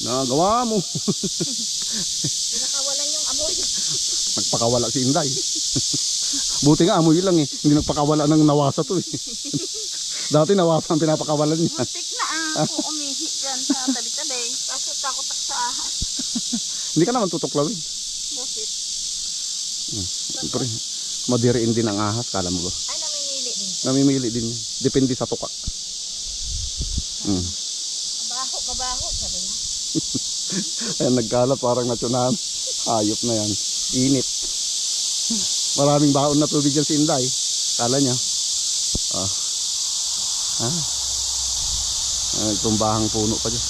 Nagawa mo. Pinakawalan yung amoy. Nagpakawala si Inday. Buti nga amoy lang eh. Hindi nagpakawala ng nawasa to eh. Dati nawasa ang pinapakawalan niya. Muntik na ako umihi dyan sa tabi-tabi. Kaso takot ako sa ahas. Hindi ka naman tutuklawin. Bakit? Siyempre, madiriin din ang ahas, kala mo ba? Ay, namimili din. Namimili din yan. Depende sa tuka. Mabaho, sabi niya. Ayan, nagkalat parang natunahan. Hayop na yan. Init. Maraming baon na tubig yan si Inday. Kala niya. Tumbahang puno pa dyan.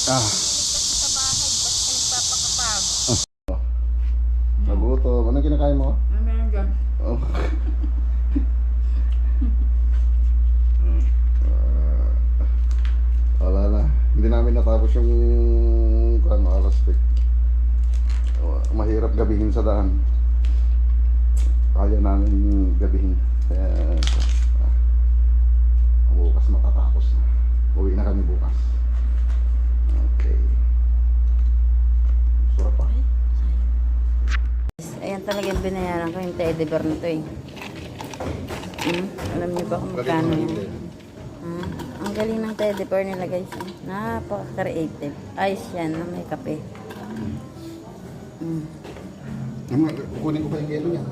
Kasi sa bahay, ba't ka nagpapakapag? Nagutom. Anong kinakain mo? Ano meron dyan? Oh. Wala na. Hindi namin natapos yung alas 5. Mahirap gabihin sa daan. Kaya namin gabihin. Kaya bukas matatapos na. Uwi na kami bukas. Okay. Sarap pa. Ayan talaga yung binayaran ko yung teddy bear na to eh. Alam niyo ba kung magkano yan? Ang galing ng teddy bear nila guys. Napaka-creative. Ayos yan na may kape. Kunin ko pa yung yelo niya.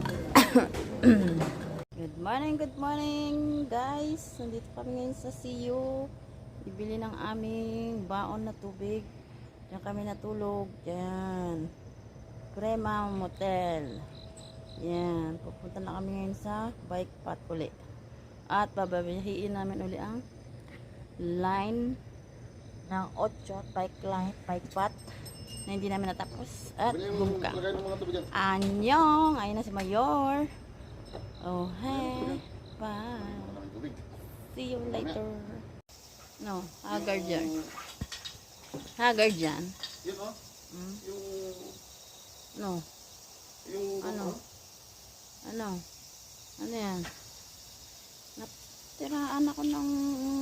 Good morning guys. Nandito kami ngayon sa CU. Bibili ng aming baon na tubig. Diyan kami natulog. Diyan. Crema Motel. Yan. Pupunta na kami ngayon sa bike path uli. At bababihiin namin uli ang line ng 8 bike path na hindi namin natapos. At bumka. Anyong! Ayun na si Mayor. Oh, hey. Bye. See you later. No, haggard dyan. Haggard dyan. Yun o? No. Yung Ano? Ano yan? Natiraan ako ng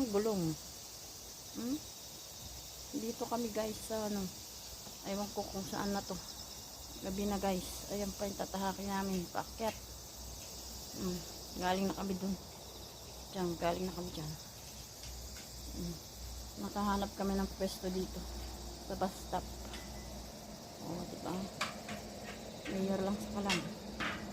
gulong. Dito kami guys sa ano. Ewan ko kung saan na to. Gabi na guys. Ayan pa yung tatahakin namin. Paakyat. Galing na kami dun. Diyan, galing na kami dyan. Nakahanap kami ng pwesto dito. Sa bus stop. O, diba? Mayor lang sa kalam.